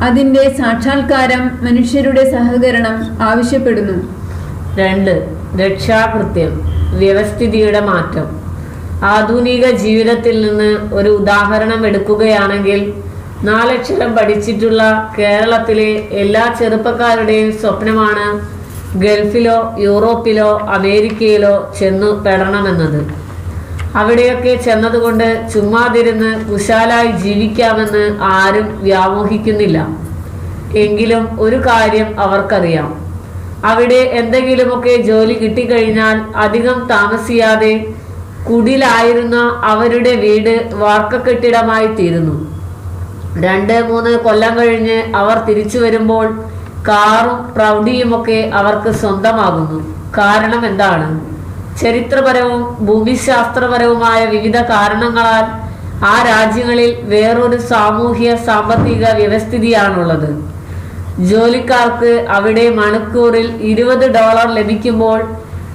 അതിൻ്റെ സാക്ഷാത്കാരം മനുഷ്യരുടെ സഹകരണം ആവശ്യപ്പെടുന്നു. 2. രക്ഷാകൃത്യം, വ്യവസ്ഥിതിയുടെ മാറ്റം. ആധുനിക ജീവിതത്തിൽ നിന്ന് ഒരു ഉദാഹരണം എടുക്കുകയാണെങ്കിൽ 4 അക്ഷരം പഠിച്ചിട്ടുള്ള കേരളത്തിലെ എല്ലാ ചെറുപ്പക്കാരുടെയും സ്വപ്നമാണ് ഗൾഫിലോ യൂറോപ്പിലോ അമേരിക്കയിലോ ചെന്നു പെടണമെന്നത്. അവിടെയൊക്കെ ചെന്നതുകൊണ്ട് ചുമ്മാതിരുന്ന് കുശാലായി ജീവിക്കാമെന്ന് ആരും വ്യാമോഹിക്കുന്നില്ല. എങ്കിലും ഒരു കാര്യം അവർക്കറിയാം, അവിടെ എന്തെങ്കിലുമൊക്കെ ജോലി കിട്ടിക്കഴിഞ്ഞാൽ അധികം താമസിയാതെ കുടിലായിരുന്ന അവരുടെ വീട് വാർക്കക്കെട്ടിടമായി തീരുന്നു. 2-3 കൊല്ലം കഴിഞ്ഞ് അവർ തിരിച്ചു വരുമ്പോൾ കാറും പ്രൗഢിയുമൊക്കെ അവർക്ക് സ്വന്തമാകുന്നു. കാരണം എന്താണ്? ചരിത്രപരവും ഭൂമിശാസ്ത്രപരവുമായ വിവിധ കാരണങ്ങളാൽ ആ രാജ്യങ്ങളിൽ വേറൊരു സാമൂഹ്യ സാമ്പത്തിക വ്യവസ്ഥിതിയാണുള്ളത്. ജോലിക്കാർക്ക് അവിടെ മണിക്കൂറിൽ $20 ലഭിക്കുമ്പോൾ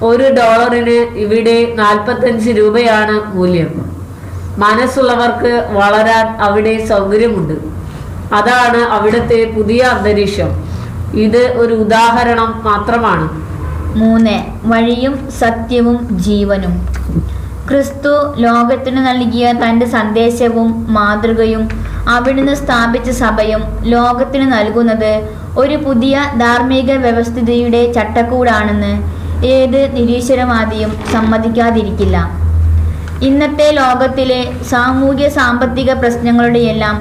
$1 ഇവിടെ 45 രൂപയാണ് മൂല്യം. മനസ്സുള്ളവർക്ക് വളരാൻ അവിടെ സൗകര്യമുണ്ട്. അതാണ് അവിടുത്തെ പുതിയ അന്തരീക്ഷം. ഇത് ഒരു ഉദാഹരണം മാത്രമാണ്. 3. വഴിയും സത്യവും ജീവനും. ക്രിസ്തു ലോകത്തിന് നൽകിയ തൻ്റെ സന്ദേശവും മാതൃകയും അവിടുന്ന് സ്ഥാപിച്ച സഭയും ലോകത്തിന് നൽകുന്നത് ഒരു പുതിയ ധാർമ്മിക വ്യവസ്ഥിതിയുടെ ചട്ടക്കൂടാണെന്ന് ഏത് നിരീശ്വരവാദിയും സമ്മതിക്കാതിരിക്കില്ല. ഇന്നത്തെ ലോകത്തിലെ സാമൂഹ്യ സാമ്പത്തിക പ്രശ്നങ്ങളുടെയെല്ലാം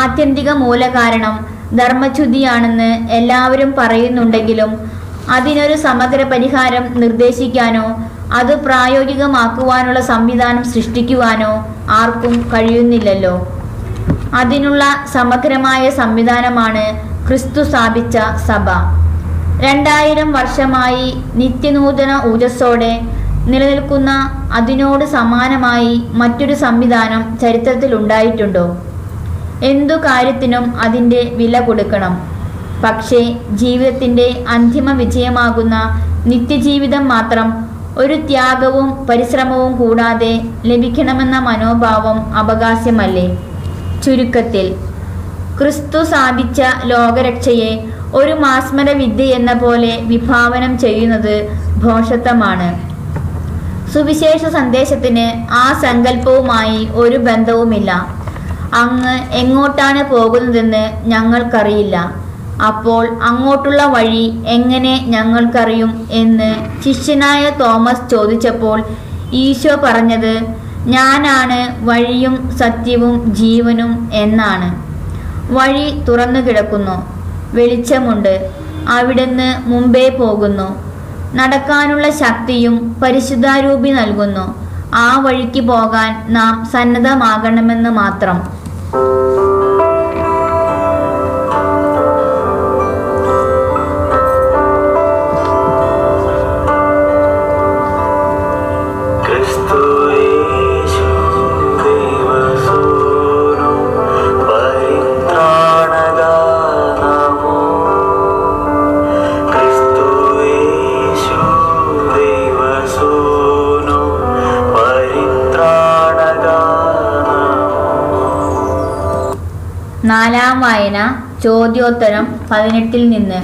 ആത്യന്തിക മൂലകാരണം ധർമ്മച്യുതിയാണെന്ന് എല്ലാവരും പറയുന്നുണ്ടെങ്കിലും അതിനൊരു സമഗ്ര പരിഹാരം നിർദ്ദേശിക്കാനോ അത് പ്രായോഗികമാക്കുവാനുള്ള സംവിധാനം സൃഷ്ടിക്കുവാനോ ആർക്കും കഴിയുന്നില്ലല്ലോ. അതിനുള്ള സമഗ്രമായ സംവിധാനമാണ് ക്രിസ്തു സ്ഥാപിച്ച സഭ. 2000 വർഷമായി നിത്യനൂതന ഊർജസ്സോടെ നിലനിൽക്കുന്ന അതിനോട് സമാനമായി മറ്റൊരു സംവിധാനം ചരിത്രത്തിൽ ഉണ്ടായിട്ടുണ്ടോ? എന്തു കാര്യത്തിനും അതിൻ്റെ വില കൊടുക്കണം. പക്ഷേ ജീവിതത്തിൻ്റെ അന്തിമ വിജയമാകുന്ന നിത്യജീവിതം മാത്രം ഒരു ത്യാഗവും പരിശ്രമവും കൂടാതെ ലഭിക്കണമെന്ന മനോഭാവം അപകാസ്യമല്ലേ? ചുരുക്കത്തിൽ ക്രിസ്തു സാധിച്ച ലോകരക്ഷയെ ഒരു മാസ്മര വിദ്യ എന്ന പോലെ വിഭാവനം ചെയ്യുന്നത് ഭോഷത്വമാണ്. സുവിശേഷ സന്ദേശത്തിന് ആ സങ്കല്പവുമായി ഒരു ബന്ധവുമില്ല. അങ്ങ് എങ്ങോട്ടാണ് പോകുന്നതെന്ന് ഞങ്ങൾക്കറിയില്ല. അപ്പോൾ അങ്ങോട്ടുള്ള വഴി എങ്ങനെ ഞങ്ങൾക്കറിയും എന്ന് ശിഷ്യനായ തോമസ് ചോദിച്ചപ്പോൾ ഈശോ പറഞ്ഞത് ഞാനാണ് വഴിയും സത്യവും ജീവനും എന്നാണ്. വഴി തുറന്നു കിടക്കുന്നു, വെളിച്ചമുണ്ട്, അവിടുന്ന് മുമ്പേ പോകുന്നു. നടക്കാനുള്ള ശക്തിയും പരിശുദ്ധാരൂപി നൽകുന്നു. ആ വഴിക്ക് പോകാൻ നാം സന്നദ്ധമാകണമെന്ന് മാത്രം. നാലാം വായന ചോദ്യോത്തരം 18 നിന്ന്.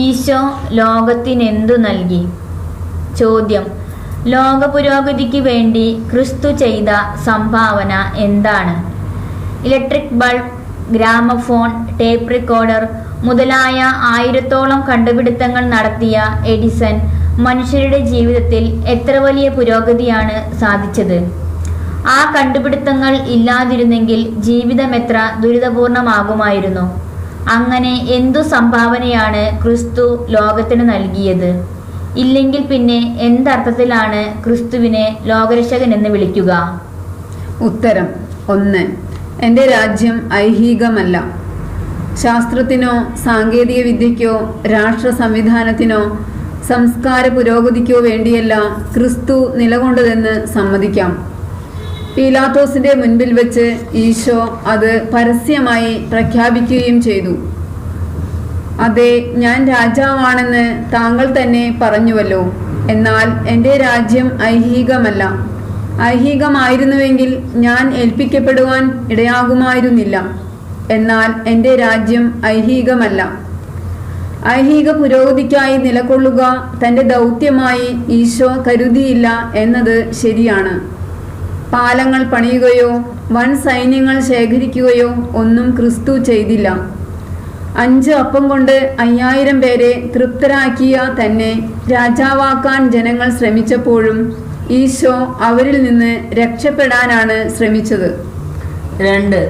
ഈശോ ലോകത്തിനെന്തു നൽകി? ചോദ്യം: ലോക പുരോഗതിക്ക് വേണ്ടി ക്രിസ്തു ചെയ്ത സംഭാവന എന്താണ്? Electric bulb, gramophone, tape recorder മുതലായ 1000ഓളം കണ്ടുപിടുത്തങ്ങൾ നടത്തിയ എഡിസൺ മനുഷ്യരുടെ ജീവിതത്തിൽ എത്ര വലിയ പുരോഗതിയാണ് സാധിച്ചത്? ആ കണ്ടുപിടുത്തങ്ങൾ ഇല്ലാതിരുന്നെങ്കിൽ ജീവിതം എത്ര ദുരിതപൂർണമാകുമായിരുന്നു. അങ്ങനെ എന്തു സംഭാവനയാണ് ക്രിസ്തു ലോകത്തിന് നൽകിയത്? ഇല്ലെങ്കിൽ പിന്നെ എന്തർത്ഥത്തിലാണ് ക്രിസ്തുവിനെ ലോകരക്ഷകൻ എന്ന് വിളിക്കുക? ഉത്തരം: 1. എൻ്റെ രാജ്യം ഐഹികമല്ല. ശാസ്ത്രത്തിനോ സാങ്കേതിക വിദ്യയ്ക്കോ രാഷ്ട്ര സംവിധാനത്തിനോ സംസ്കാര പുരോഗതിക്കോ വേണ്ടിയല്ല ക്രിസ്തു നിലകൊണ്ടതെന്ന് സമ്മതിക്കാം. പീലാത്തോസിന്റെ മുൻപിൽ വെച്ച് ഈശോ അത് പരസ്യമായി പ്രഖ്യാപിക്കുകയും ചെയ്തു. അതെ, ഞാൻ രാജാവാണെന്ന് താങ്കൾ തന്നെ പറഞ്ഞുവല്ലോ. എന്നാൽ എൻ്റെ രാജ്യം ഐഹികമല്ല. ഐഹികമായിരുന്നുവെങ്കിൽ ഞാൻ ഏൽപ്പിക്കപ്പെടുവാൻ ഇടയാകുമായിരുന്നില്ല. എന്നാൽ എൻ്റെ രാജ്യം ഐഹികമല്ല. ഐഹിക പുരോഗതിക്കായി നിലകൊള്ളുക തൻ്റെ ദൗത്യമായി ഈശോ കരുതിയില്ല എന്നത് ശരിയാണ്. പാലങ്ങൾ പണിയുകയോ വൻ സൈന്യങ്ങൾ ശേഖരിക്കുകയോ ഒന്നും ക്രിസ്തു ചെയ്തില്ല. 5 അപ്പം കൊണ്ട് 5000 പേരെ തൃപ്തരാക്കിയ തന്നെ രാജാവാക്കാൻ ജനങ്ങൾ ശ്രമിച്ചപ്പോഴും ഈശോ അവരിൽ നിന്ന് രക്ഷപ്പെടാനാണ് ശ്രമിച്ചത്. 2.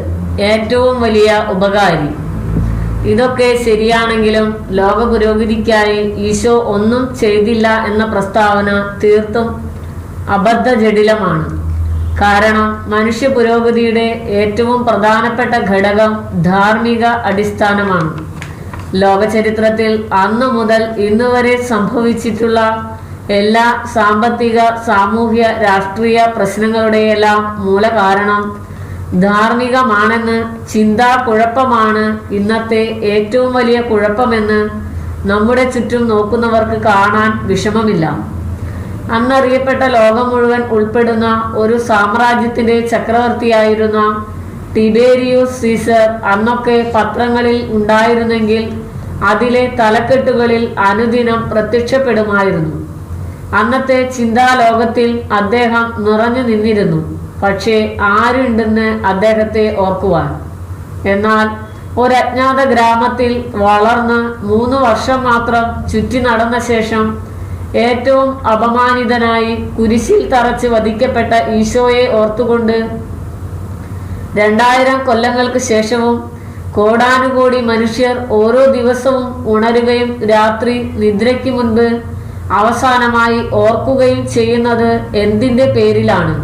ഏറ്റവും വലിയ ഉപകാരി. ഇതൊക്കെ ശരിയാണെങ്കിലും ലോക പുരോഗതിക്കായി ഈശോ ഒന്നും ചെയ്തില്ല എന്ന പ്രസ്താവന തീർത്തും അബദ്ധജടിലമാണ്. കാരണം മനുഷ്യ പുരോഗതിയുടെ ഏറ്റവും പ്രധാനപ്പെട്ട ഘടകം ധാർമ്മിക അടിസ്ഥാനമാണ്. ലോക ചരിത്രത്തിൽ അന്നു മുതൽ ഇന്ന് വരെ സംഭവിച്ചിട്ടുള്ള എല്ലാ സാമ്പത്തിക, സാമൂഹ്യ, രാഷ്ട്രീയ പ്രശ്നങ്ങളുടെയെല്ലാം മൂലകാരണം ധാർമ്മികമാണെന്ന് ചിന്താക്കുഴപ്പമാണ് ഇന്നത്തെ ഏറ്റവും വലിയ കുഴപ്പമെന്ന് നമ്മുടെ ചുറ്റും നോക്കുന്നവർക്ക് കാണാൻ വിഷമമില്ല. അന്നറിയപ്പെട്ട ലോകം മുഴുവൻ ഉൾപ്പെടുന്ന ഒരു സാമ്രാജ്യത്തിന്റെ ചക്രവർത്തിയായിരുന്ന ടിബേരിയൂസ് സീസർ അന്നൊക്കെ പത്രങ്ങളിൽ ഉണ്ടായിരുന്നെങ്കിൽ അതിലെ തലക്കെട്ടുകളിൽ അനുദിനം പ്രത്യക്ഷപ്പെടുമായിരുന്നു. അന്നത്തെ ചിന്താലോകത്തിൽ അദ്ദേഹം നിറഞ്ഞു നിന്നിരുന്നു. പക്ഷേ ആരുണ്ടെന്ന് അദ്ദേഹത്തെ ഓർക്കുവാൻ? എന്നാൽ ഒരജ്ഞാത ഗ്രാമത്തിൽ വളർന്ന് 3 വർഷം മാത്രം ചുറ്റി നടന്ന ശേഷം ഏറ്റവും അപമാനിതനായി കുരിശിൽ തറച്ച് വധിക്കപ്പെട്ട ഈശോയെ ഓർത്തുകൊണ്ട് 2000 കൊല്ലങ്ങൾക്ക് ശേഷവും കോടാനുകോടി മനുഷ്യർ ഓരോ ദിവസവും ഉണരുകയും രാത്രി നിദ്രയ്ക്ക് മുൻപ് അവസാനമായി ഓർക്കുകയും ചെയ്യുന്നത് എന്തിൻ്റെ പേരിലാണ്?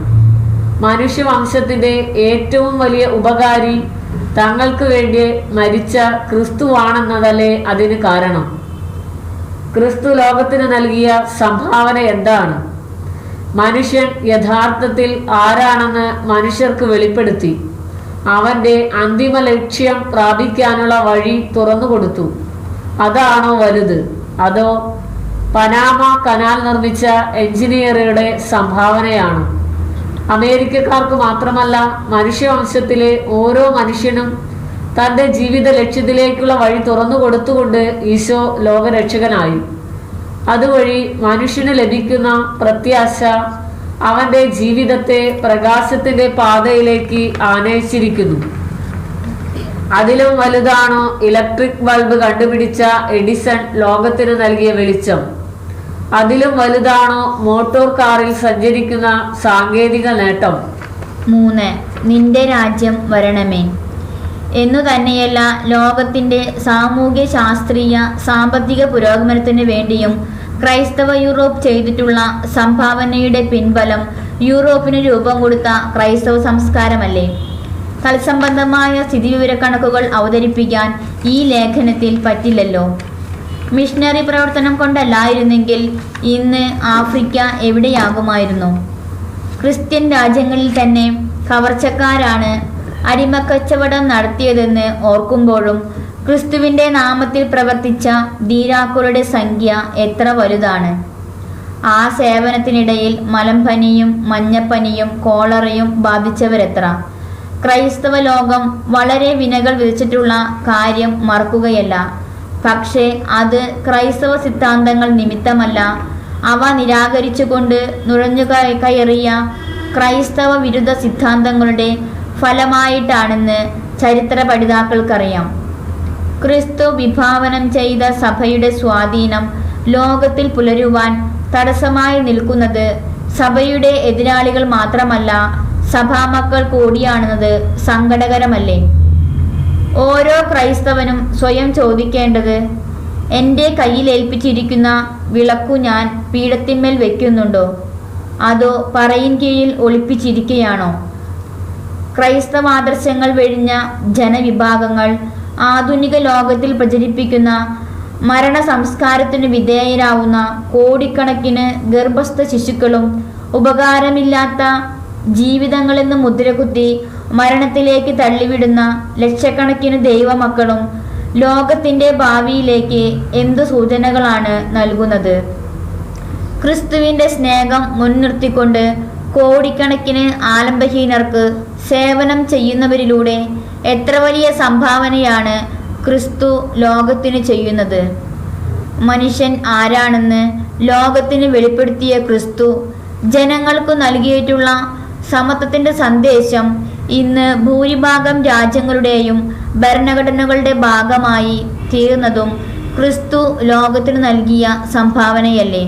മനുഷ്യവംശത്തിന്റെ ഏറ്റവും വലിയ ഉപകാരി തങ്ങൾക്ക് വേണ്ടി മരിച്ച ക്രിസ്തുവാണെന്നതല്ലേ അതിന് കാരണം? ക്രിസ്തു ലോകത്തിന് നൽകിയ സംഭാവന എന്താണ്? മനുഷ്യൻ യഥാർത്ഥത്തിൽ ആരാണെന്ന് മനുഷ്യർക്ക് വെളിപ്പെടുത്തി. അവന്റെ അന്തിമ ലക്ഷ്യം പ്രാപിക്കാനുള്ള വഴി തുറന്നുകൊടുത്തു. അതാണോ വലുത്? അതോ പനാമ കനാൽ നിർമ്മിച്ച എഞ്ചിനീയറുടെ സംഭാവനയാണോ? അമേരിക്കക്കാർക്ക് മാത്രമല്ല, മനുഷ്യവംശത്തിലെ ഓരോ മനുഷ്യനും തൻ്റെ ജീവിത ലക്ഷ്യത്തിലേക്കുള്ള വഴി തുറന്നു കൊടുത്തുകൊണ്ട് ഈശോ ലോകരക്ഷകനായി. അതുവഴി മനുഷ്യന് ലഭിക്കുന്ന പ്രത്യാശ അവൻ്റെ ജീവിതത്തെ പ്രകാശത്തിൻ്റെ പാതയിലേക്ക് ആനയിച്ചിരിക്കുന്നു. അതിലും വലുതാണോ ഇലക്ട്രിക് ബൾബ് കണ്ടുപിടിച്ച എഡിസൺ ലോകത്തിന് നൽകിയ വെളിച്ചം? അതിലും വലുതാണോ മോട്ടോർ കാറിൽ സഞ്ചരിക്കുന്ന സാങ്കേതിക നേട്ടം? 3. നിന്റെ രാജ്യം വരണമേ എന്നു തന്നെയല്ല, ലോകത്തിൻ്റെ സാമൂഹ്യ, ശാസ്ത്രീയ, സാമ്പത്തിക പുരോഗമനത്തിന് വേണ്ടിയും ക്രൈസ്തവ യൂറോപ്പ് ചെയ്തിട്ടുള്ള സംഭാവനയുടെ പിൻബലം യൂറോപ്പിന് രൂപം കൊടുത്ത ക്രൈസ്തവ സംസ്കാരമല്ലേ? തത്സംബന്ധമായ സ്ഥിതിവിവരക്കണക്കുകൾ അവതരിപ്പിക്കാൻ ഈ ലേഖനത്തിൽ പറ്റില്ലല്ലോ. മിഷണറി പ്രവർത്തനം കൊണ്ടല്ലായിരുന്നെങ്കിൽ ഇന്ന് ആഫ്രിക്ക എവിടെയാകുമായിരുന്നു? ക്രിസ്ത്യൻ രാജ്യങ്ങളിൽ തന്നെ കവർച്ചക്കാരാണ് അടിമക്കച്ചവടം നടത്തിയതെന്ന് ഓർക്കുമ്പോഴും ക്രിസ്തുവിൻ്റെ നാമത്തിൽ പ്രവർത്തിച്ച ധീരാക്കളുടെ സംഖ്യ എത്ര വലുതാണ്! ആ സേവനത്തിനിടയിൽ മലമ്പനിയും മഞ്ഞപ്പനിയും കോളറയും ബാധിച്ചവരെത്ര! ക്രൈസ്തവ ലോകം വളരെ വിനകൾ വിധിച്ചിട്ടുള്ള കാര്യം മറക്കുകയല്ല. പക്ഷേ അത് ക്രൈസ്തവ സിദ്ധാന്തങ്ങൾ നിമിത്തമല്ല, അവ നിരാകരിച്ചുകൊണ്ട് നുഴഞ്ഞു കയറിയ ക്രൈസ്തവ വിരുദ്ധ സിദ്ധാന്തങ്ങളുടെ ഫലമായിട്ടാണെന്ന് ചരിത്ര പഠിതാക്കൾക്കറിയാം. ക്രിസ്തു വിഭാവനം ചെയ്ത സഭയുടെ സ്വാധീനം ലോകത്തിൽ പുലരുവാൻ തടസ്സമായി നിൽക്കുന്നത് സഭയുടെ എതിരാളികൾ മാത്രമല്ല, സഭാമക്കൾ കൂടിയാണെന്നത് സങ്കടകരമല്ലേ? ഓരോ ക്രൈസ്തവനും സ്വയം ചോദിക്കേണ്ടത്, എൻ്റെ കയ്യിലേൽപ്പിച്ചിരിക്കുന്ന വിളക്കു ഞാൻ പീഠത്തിന്മേൽ വയ്ക്കുന്നുണ്ടോ, അതോ പറയിൻ കീഴിൽ ഒളിപ്പിച്ചിരിക്കുകയാണോ? ക്രൈസ്തവാദർശങ്ങൾ വെടിഞ്ഞ ജനവിഭാഗങ്ങൾ ആധുനിക ലോകത്തിൽ പ്രചരിപ്പിക്കുന്ന മരണ സംസ്കാരത്തിനു വിധേയരാവുന്ന കോടിക്കണക്കിന് ഗർഭസ്ഥ ശിശുക്കളും ഉപകാരമില്ലാത്ത ജീവിതങ്ങളെന്ന് മുദ്രകുത്തി മരണത്തിലേക്ക് തള്ളിവിടുന്ന ലക്ഷക്കണക്കിന് ദൈവമക്കളും ലോകത്തിൻ്റെ ഭാവിയിലേക്ക് എന്തു സൂചനകളാണ് നൽകുന്നത്? ക്രിസ്തുവിൻ്റെ സ്നേഹം മുൻനിർത്തിക്കൊണ്ട് കോടിക്കണക്കിന് ആലംബഹീനർക്ക് സേവനം ചെയ്യുന്നവരിലൂടെ എത്ര വലിയ സംഭാവനയാണ് ക്രിസ്തു ലോകത്തിന് ചെയ്യുന്നത്? മനുഷ്യൻ ആരാണെന്ന് ലോകത്തിന് വെളിപ്പെടുത്തിയ ക്രിസ്തു ജനങ്ങൾക്കു നൽകിയിട്ടുള്ള സമത്വത്തിൻ്റെ സന്ദേശം ഇന്ന് ഭൂരിഭാഗം രാജ്യങ്ങളുടെയും ഭരണഘടനകളുടെ ഭാഗമായി തീർന്നതും ക്രിസ്തു ലോകത്തിന് നൽകിയ സംഭാവനയല്ലേ?